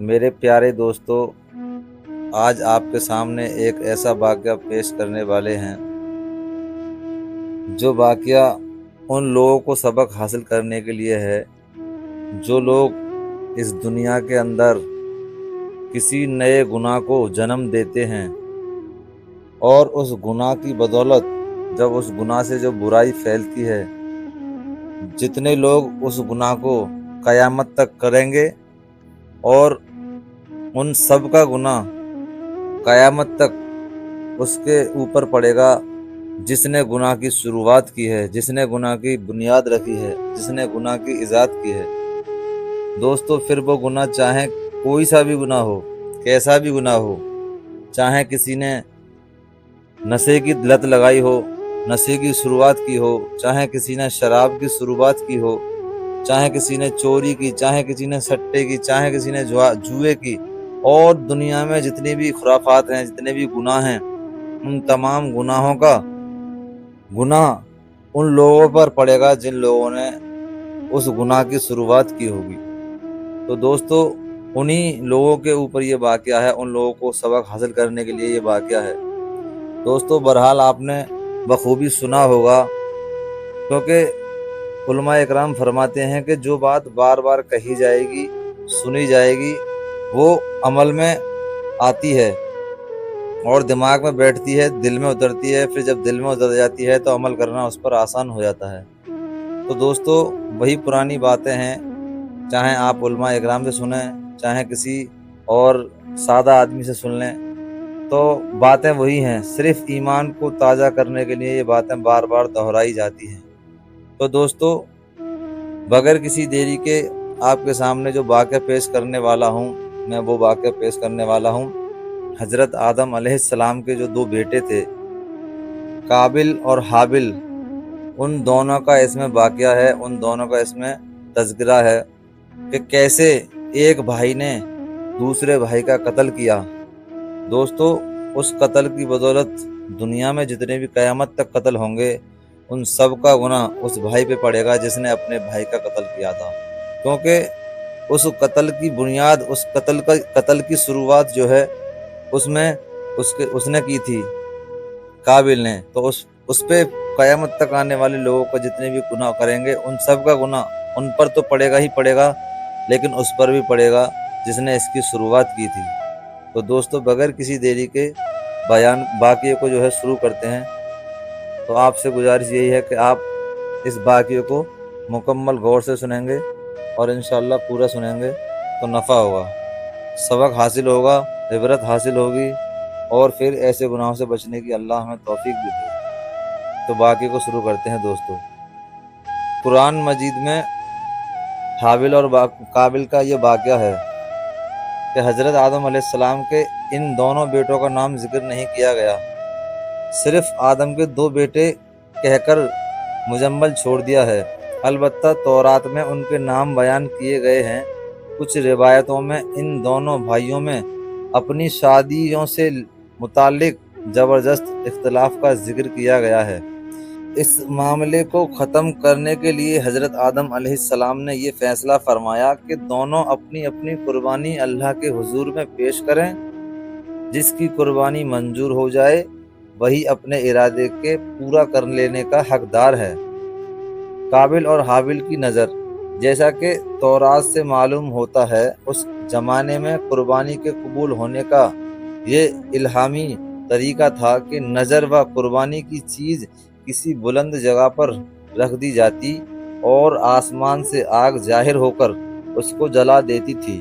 میرے پیارے دوستو، آج آپ کے سامنے ایک ایسا واقعہ پیش کرنے والے ہیں جو واقعہ ان لوگوں کو سبق حاصل کرنے کے لیے ہے جو لوگ اس دنیا کے اندر کسی نئے گناہ کو جنم دیتے ہیں اور اس گناہ کی بدولت جب اس گناہ سے جو برائی پھیلتی ہے، جتنے لوگ اس گناہ کو قیامت تک کریں گے اور ان سب کا گناہ قیامت تک اس کے اوپر پڑے گا جس نے گناہ کی شروعات کی ہے، جس نے گناہ کی بنیاد رکھی ہے، جس نے گناہ کی ایجاد کی ہے۔ دوستو، پھر وہ گناہ چاہے کوئی سا بھی گناہ ہو، کیسا بھی گناہ ہو، چاہے کسی نے نشے کی لت لگائی ہو، نشے کی شروعات کی ہو، چاہے کسی نے شراب کی شروعات کی ہو، چاہے کسی نے چوری کی، چاہے کسی نے سٹے کی، چاہے کسی نے جوئے کی، اور دنیا میں جتنی بھی خرافات ہیں، جتنے بھی گناہ ہیں، ان تمام گناہوں کا گناہ ان لوگوں پر پڑے گا جن لوگوں نے اس گناہ کی شروعات کی ہوگی۔ تو دوستو، انہی لوگوں کے اوپر یہ واقعہ ہے، ان لوگوں کو سبق حاصل کرنے کے لیے یہ واقعہ ہے۔ دوستو، بہرحال آپ نے بخوبی سنا ہوگا، کیونکہ علماء اکرام فرماتے ہیں کہ جو بات بار بار کہی جائے گی، سنی جائے گی، وہ عمل میں آتی ہے اور دماغ میں بیٹھتی ہے، دل میں اترتی ہے، پھر جب دل میں اتر جاتی ہے تو عمل کرنا اس پر آسان ہو جاتا ہے۔ تو دوستو، وہی پرانی باتیں ہیں، چاہے آپ علماء اکرام سے سنیں، چاہے کسی اور سادہ آدمی سے سن لیں، تو باتیں وہی ہیں، صرف ایمان کو تازہ کرنے کے لیے یہ باتیں بار بار دہرائی جاتی ہیں۔ تو دوستو، بغیر کسی دیری کے آپ کے سامنے جو واقعہ پیش کرنے والا ہوں، میں وہ واقعہ پیش کرنے والا ہوں۔ حضرت آدم علیہ السلام کے جو دو بیٹے تھے، قابل اور حابل، ان دونوں کا اس میں واقعہ ہے، ان دونوں کا اس میں تذکرہ ہے کہ کیسے ایک بھائی نے دوسرے بھائی کا قتل کیا۔ دوستو، اس قتل کی بدولت دنیا میں جتنے بھی قیامت تک قتل ہوں گے، ان سب کا گناہ اس بھائی پہ پڑے گا جس نے اپنے بھائی کا قتل کیا تھا، کیونکہ اس قتل کی بنیاد، اس قتل کی شروعات جو ہے اس نے کی تھی، قابل نے۔ تو اس پہ قیامت تک آنے والے لوگوں کو جتنے بھی گناہ کریں گے، ان سب کا گناہ ان پر تو پڑے گا ہی پڑے گا، لیکن اس پر بھی پڑے گا جس نے اس کی شروعات کی تھی۔ تو دوستو، بغیر کسی دیری کے بیان واقعے کو جو ہے شروع کرتے ہیں۔ تو آپ سے گزارش یہی ہے کہ آپ اس واقعے کو مکمل غور سے سنیں گے اور انشاءاللہ پورا سنیں گے تو نفع ہوگا، سبق حاصل ہوگا، عبرت حاصل ہوگی، اور پھر ایسے گناہوں سے بچنے کی اللہ ہمیں توفیق بھی دے۔ تو واقعے کو شروع کرتے ہیں دوستو۔ قرآن مجید میں حابل اور قابل کا یہ واقعہ ہے کہ حضرت آدم علیہ السلام کے ان دونوں بیٹوں کا نام ذکر نہیں کیا گیا، صرف آدم کے دو بیٹے کہہ کر مجمل چھوڑ دیا ہے۔ البتہ تورات میں ان کے نام بیان کیے گئے ہیں۔ کچھ روایتوں میں ان دونوں بھائیوں میں اپنی شادیوں سے متعلق زبردست اختلاف کا ذکر کیا گیا ہے۔ اس معاملے کو ختم کرنے کے لیے حضرت آدم علیہ السلام نے یہ فیصلہ فرمایا کہ دونوں اپنی اپنی قربانی اللہ کے حضور میں پیش کریں۔ جس کی قربانی منظور ہو جائے وہی اپنے ارادے کے پورا کر لینے کا حقدار ہے۔ قابل اور حابل کی نظر، جیسا کہ تورات سے معلوم ہوتا ہے، اس زمانے میں قربانی کے قبول ہونے کا یہ الہامی طریقہ تھا کہ نظر و قربانی کی چیز کسی بلند جگہ پر رکھ دی جاتی اور آسمان سے آگ ظاہر ہو کر اس کو جلا دیتی تھی۔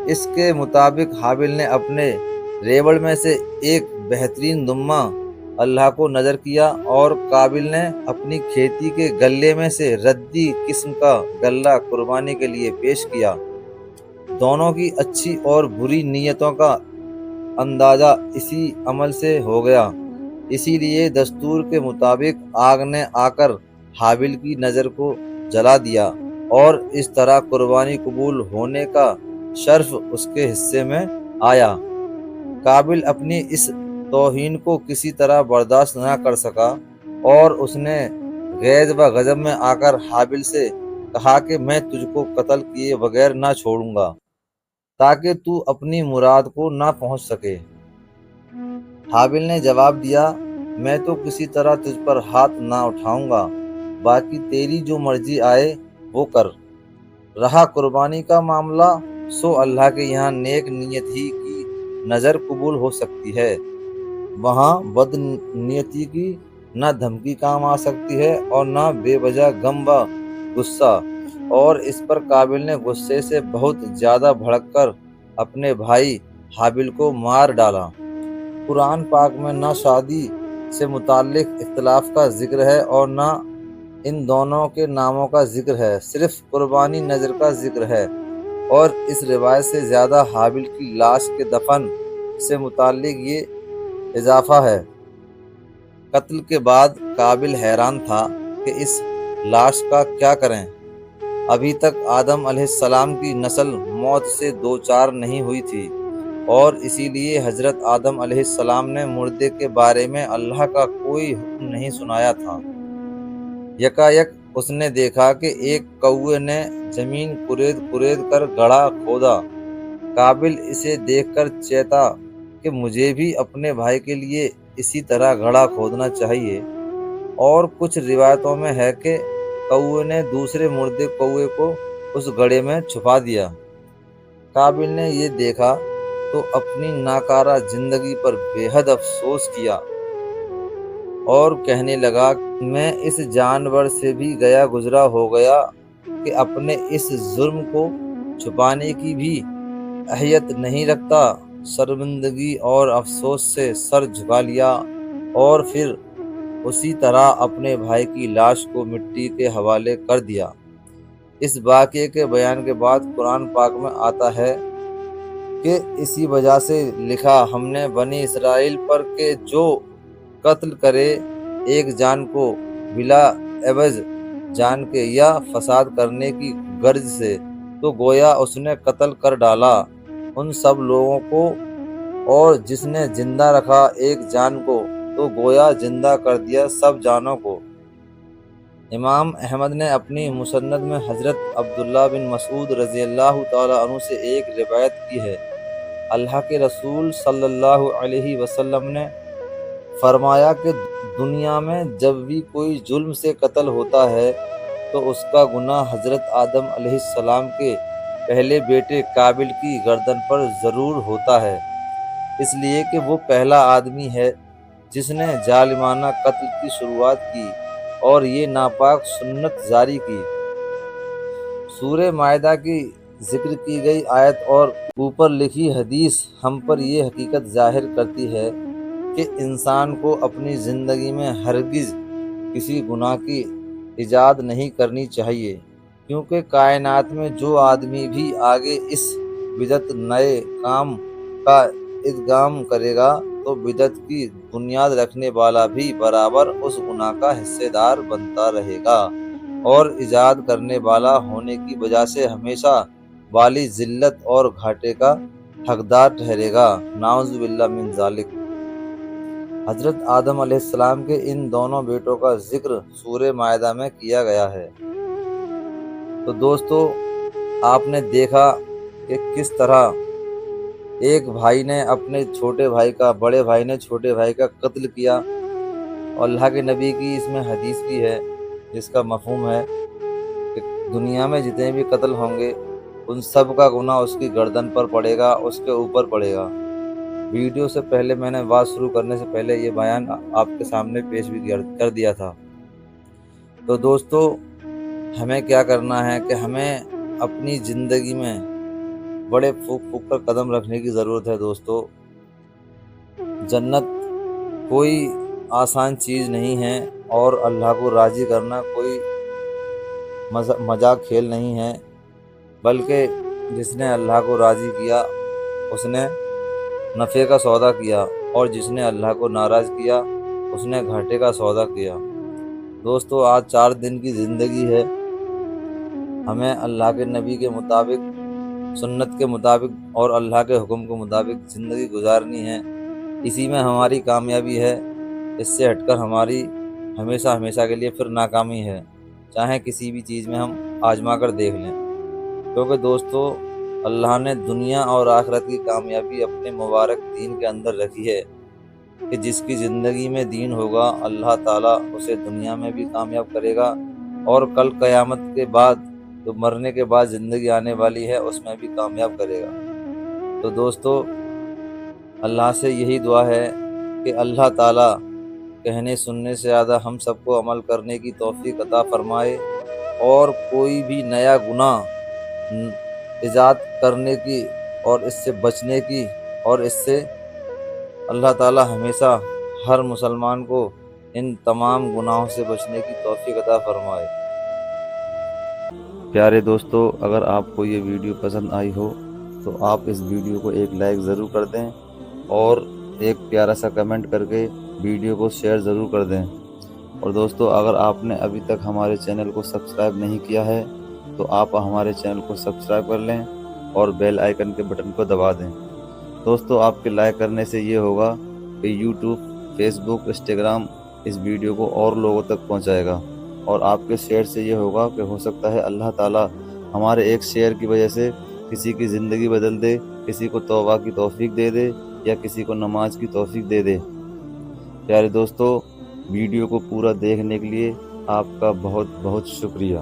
اس کے مطابق حابل نے اپنے ریوڑ میں سے ایک بہترین دمہ اللہ کو نظر کیا اور قابل نے اپنی کھیتی کے غلے میں سے ردی قسم کا غلہ قربانی کے لیے پیش کیا۔ دونوں کی اچھی اور بری نیتوں کا اندازہ اسی عمل سے ہو گیا، اسی لیے دستور کے مطابق آگ نے آ کر حابل کی نظر کو جلا دیا اور اس طرح قربانی قبول ہونے کا شرف اس کے حصے میں آیا۔ قابل اپنی اس توہین کو کسی طرح برداشت نہ کر سکا اور اس نے غیظ و غضب میں آ کر حابل سے کہا کہ میں تجھ کو قتل کیے بغیر نہ چھوڑوں گا تاکہ تو اپنی مراد کو نہ پہنچ سکے۔ حابل نے جواب دیا، میں تو کسی طرح تجھ پر ہاتھ نہ اٹھاؤں گا، باقی تیری جو مرضی آئے وہ کر۔ رہا قربانی کا معاملہ، سو اللہ کے یہاں نیک نیت ہی کی نظر قبول ہو سکتی ہے، وہاں بد نیتی کی نہ دھمکی کام آ سکتی ہے اور نہ بے وجہ غم و غصہ۔ اور اس پر قابل نے غصے سے بہت زیادہ بھڑک کر اپنے بھائی حابل کو مار ڈالا۔ قرآن پاک میں نہ شادی سے متعلق اختلاف کا ذکر ہے اور نہ ان دونوں کے ناموں کا ذکر ہے، صرف قربانی نذر کا ذکر ہے، اور اس روایت سے زیادہ حابل کی لاش کے دفن سے متعلق یہ اضافہ ہے۔ قتل کے بعد قابل حیران تھا کہ اس لاش کا کیا کریں۔ ابھی تک آدم علیہ السلام کی نسل موت سے دوچار نہیں ہوئی تھی، اور اسی لیے حضرت آدم علیہ السلام نے مردے کے بارے میں اللہ کا کوئی حکم نہیں سنایا تھا۔ یکایک اس نے دیکھا کہ ایک کوے نے زمین کورید کر گڑھا کھودا۔ قابل اسے دیکھ کر چیتا کہ مجھے بھی اپنے بھائی کے لیے اسی طرح گڑھا کھودنا چاہیے، اور کچھ روایتوں میں ہے کہ کوے نے دوسرے مردے کوے کو اس گڑھے میں چھپا دیا۔ قابل نے یہ دیکھا تو اپنی ناکارہ زندگی پر بے حد افسوس کیا اور کہنے لگا، میں اس جانور سے بھی گیا گزرا ہو گیا کہ اپنے اس جرم کو چھپانے کی بھی اہلیت نہیں رکھتا۔ شرمندگی اور افسوس سے سر جھکا لیا اور پھر اسی طرح اپنے بھائی کی لاش کو مٹی کے حوالے کر دیا۔ اس واقعے کے بیان کے بعد قرآن پاک میں آتا ہے کہ اسی وجہ سے لکھا ہم نے بنی اسرائیل پر کہ جو قتل کرے ایک جان کو بلا عوض جان کے یا فساد کرنے کی غرض سے، تو گویا اس نے قتل کر ڈالا ان سب لوگوں کو، اور جس نے زندہ رکھا ایک جان کو تو گویا زندہ کر دیا سب جانوں کو۔ امام احمد نے اپنی مسند میں حضرت عبداللہ بن مسعود رضی اللہ تعالیٰ عنہ سے ایک روایت کی ہے، اللہ کے رسول صلی اللہ علیہ وسلم نے فرمایا کہ دنیا میں جب بھی کوئی ظلم سے قتل ہوتا ہے تو اس کا گناہ حضرت آدم علیہ السلام کے پہلے بیٹے قابل کی گردن پر ضرور ہوتا ہے، اس لیے کہ وہ پہلا آدمی ہے جس نے ظالمانہ قتل کی شروعات کی اور یہ ناپاک سنت جاری کی۔ سورہ مائدہ کی ذکر کی گئی آیت اور اوپر لکھی حدیث ہم پر یہ حقیقت ظاہر کرتی ہے کہ انسان کو اپنی زندگی میں ہرگز کسی گناہ کی ایجاد نہیں کرنی چاہیے، کیونکہ کائنات میں جو آدمی بھی آگے اس بدعت نئے کام کا ادغام کرے گا تو بدعت کی بنیاد رکھنے والا بھی برابر اس گناہ کا حصے دار بنتا رہے گا اور ایجاد کرنے والا ہونے کی وجہ سے ہمیشہ والی ذلت اور گھاٹے کا حقدار ٹھہرے گا، نعوذ باللہ من ذالک۔ حضرت آدم علیہ السلام کے ان دونوں بیٹوں کا ذکر سورہ مائدہ میں کیا گیا ہے۔ تو دوستو، آپ نے دیکھا کہ کس طرح ایک بھائی نے اپنے چھوٹے بھائی کا، بڑے بھائی نے چھوٹے بھائی کا قتل کیا، اور اللہ کے نبی کی اس میں حدیث بھی ہے جس کا مفہوم ہے کہ دنیا میں جتنے بھی قتل ہوں گے ان سب کا گناہ اس کی گردن پر پڑے گا، اس کے اوپر پڑے گا۔ ویڈیو سے پہلے میں نے بات شروع کرنے سے پہلے یہ بیان آپ کے سامنے پیش بھی کر دیا تھا۔ تو دوستو، ہمیں کیا کرنا ہے کہ ہمیں اپنی زندگی میں بڑے پھونک کر قدم رکھنے کی ضرورت ہے۔ دوستو، جنت کوئی آسان چیز نہیں ہے اور اللہ کو راضی کرنا کوئی مذاق کھیل نہیں ہے، بلکہ جس نے اللہ کو راضی کیا اس نے نفع کا سودا کیا، اور جس نے اللہ کو ناراض کیا اس نے گھاٹے کا سودا کیا۔ دوستو، آج 4 دن کی زندگی ہے، ہمیں اللہ کے نبی کے مطابق، سنت کے مطابق اور اللہ کے حکم کے مطابق زندگی گزارنی ہے۔ اسی میں ہماری کامیابی ہے، اس سے ہٹ کر ہماری ہمیشہ کے لیے پھر ناکامی ہے۔ چاہے کسی بھی چیز میں ہم آزما کر دیکھ لیں، کیونکہ دوستو اللہ نے دنیا اور آخرت کی کامیابی اپنے مبارک دین کے اندر رکھی ہے کہ جس کی زندگی میں دین ہوگا اللہ تعالیٰ اسے دنیا میں بھی کامیاب کرے گا، اور کل قیامت کے بعد جو مرنے کے بعد زندگی آنے والی ہے اس میں بھی کامیاب کرے گا۔ تو دوستو اللہ سے یہی دعا ہے کہ اللہ تعالیٰ کہنے سننے سے زیادہ ہم سب کو عمل کرنے کی توفیق عطا فرمائے، اور کوئی بھی نیا گناہ ایجاد کرنے کی اور اس سے بچنے کی، اور اس سے اللہ تعالیٰ ہمیشہ ہر مسلمان کو ان تمام گناہوں سے بچنے کی توفیق عطا فرمائے۔ پیارے دوستو، اگر آپ کو یہ ویڈیو پسند آئی ہو تو آپ اس ویڈیو کو ایک لائک ضرور کر دیں، اور ایک پیارا سا کمنٹ کر کے ویڈیو کو شیئر ضرور کر دیں۔ اور دوستو اگر آپ نے ابھی تک ہمارے چینل کو سبسکرائب نہیں کیا ہے تو آپ ہمارے چینل کو سبسکرائب کر لیں اور بیل آئیکن کے بٹن کو دبا دیں۔ دوستو آپ کے لائک کرنے سے یہ ہوگا کہ یوٹیوب، فیس بک، انسٹاگرام اس ویڈیو کو اور لوگوں تک پہنچائے گا، اور آپ کے شیئر سے یہ ہوگا کہ ہو سکتا ہے اللہ تعالیٰ ہمارے ایک شیئر کی وجہ سے کسی کی زندگی بدل دے، کسی کو توبہ کی توفیق دے دے، یا کسی کو نماز کی توفیق دے دے۔ پیارے دوستو، ویڈیو کو پورا دیکھنے کے لیے آپ کا بہت بہت شکریہ۔